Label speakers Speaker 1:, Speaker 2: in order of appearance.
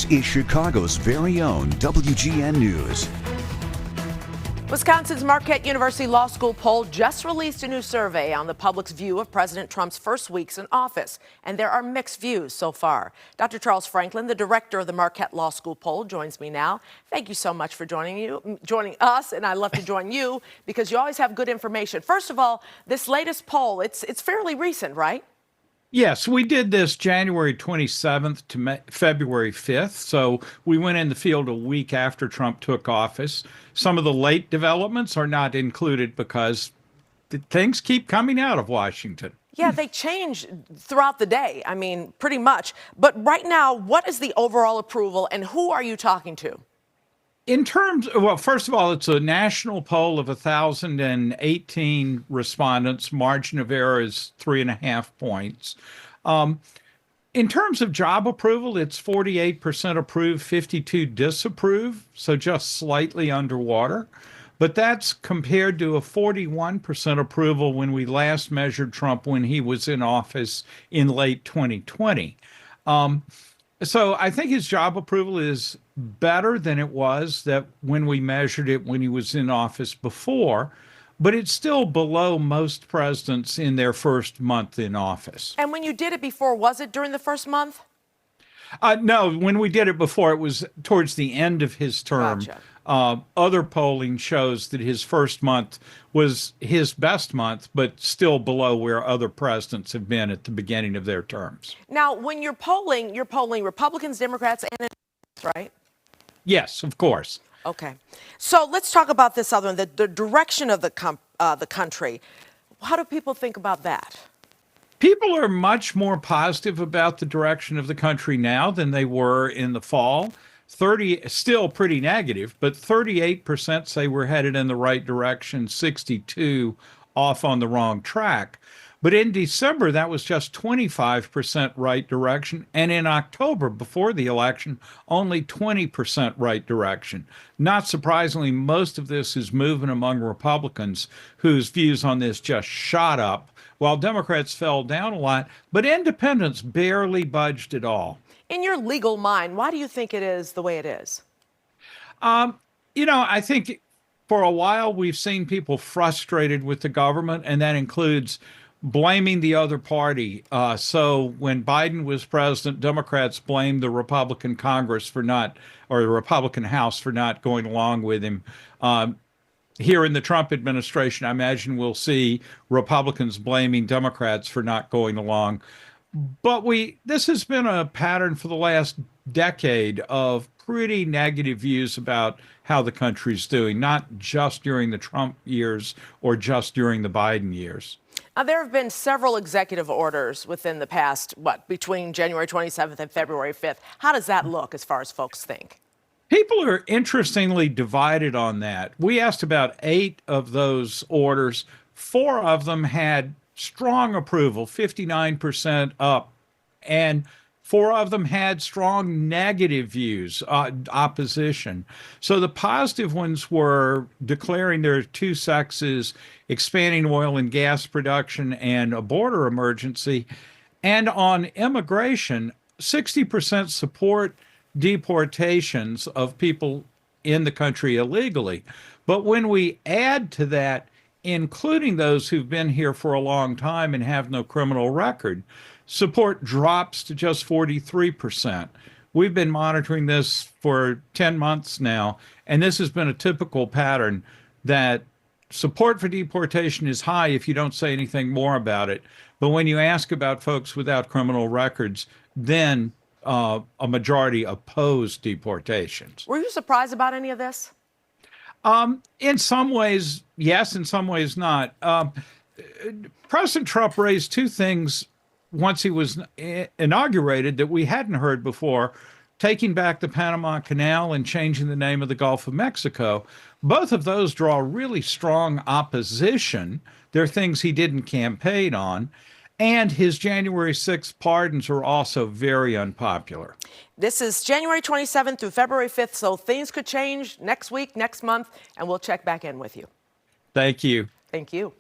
Speaker 1: is Chicago's very own WGN News.
Speaker 2: Wisconsin's Marquette University Law School poll just released a new survey on the public's view of President Trump's first weeks in office, and there are mixed views so far. Dr. Charles Franklin, the director of the Marquette Law School poll, joins me now. Thank you so much for joining us, and I'd love to join you because you always have good information. First of all, this latest poll, it's fairly recent, right?
Speaker 3: Yes, we did this January 27th to February 5th. So we went in the field a week after Trump took office. Some of the late developments are not included because things keep coming out of Washington.
Speaker 2: Yeah, they change throughout the day. I mean, pretty much. But right now, what is the overall approval and who are you talking to?
Speaker 3: In terms, well, first of all, it's a national poll of 1,018 respondents. Margin of error is 3.5 points. In terms of job approval, it's 48% approve, 52 disapprove, so just slightly underwater. But that's compared to a 41% approval when we last measured Trump when he was in office in late 2020. So I think his job approval is better than it was that when we measured it when he was in office before, but it's still below most presidents in their first month in office.
Speaker 2: And when you did it before, was it during the first month?
Speaker 3: No, when we did it before, it was towards the end of his term.
Speaker 2: Gotcha.
Speaker 3: Other polling shows that his first month was his best month, but still below where other presidents have been at the beginning of their terms.
Speaker 2: Now, when you're polling Republicans, Democrats, and independents, right?
Speaker 3: Yes, of course.
Speaker 2: Okay. So let's talk about this other one, the direction of the country. How do people think about that?
Speaker 3: People are much more positive about the direction of the country now than they were in the fall. Still pretty negative, but 38% say we're headed in the right direction, 62 off on the wrong track. But in December, that was just 25% right direction. And in October, before the election, only 20% right direction. Not surprisingly, most of this is movement among Republicans whose views on this just shot up, while Democrats fell down a lot, but independents barely budged at all.
Speaker 2: In your legal mind, why do you think it is the way it is?
Speaker 3: I think for a while we've seen people frustrated with the government, and that includes blaming the other party. So when Biden was president, Democrats blamed the Republican Congress for not, or the Republican House for not going along with him. Here in the Trump administration, I imagine we'll see Republicans blaming Democrats for not going along. But this has been a pattern for the last decade of pretty negative views about how the country's doing, not just during the Trump years or just during the Biden years.
Speaker 2: There have been several executive orders within the past, between January 27th and February 5th. How does that look as far as folks think?
Speaker 3: People are interestingly divided on that. We asked about 8 of those orders. 4 of them had strong approval, 59% up, and 4 of them had strong negative views, opposition. So the positive ones were declaring there are 2 sexes, expanding oil and gas production, and a border emergency. And on immigration, 60% support deportations of people in the country illegally. But when we add to that, including those who've been here for a long time and have no criminal record, support drops to just 43%. We've been monitoring this for 10 months now, and this has been a typical pattern that support for deportation is high if you don't say anything more about it. But when you ask about folks without criminal records, then a majority oppose deportations.
Speaker 2: Were you surprised about any of this?
Speaker 3: In some ways, yes, in some ways not. President Trump raised 2 things once he was inaugurated that we hadn't heard before, taking back the Panama Canal and changing the name of the Gulf of Mexico. Both of those draw really strong opposition. They're things he didn't campaign on. And his January 6th pardons are also very unpopular.
Speaker 2: This is January 27th through February 5th, so things could change next week, next month, and we'll check back in with you.
Speaker 3: Thank you.
Speaker 2: Thank you.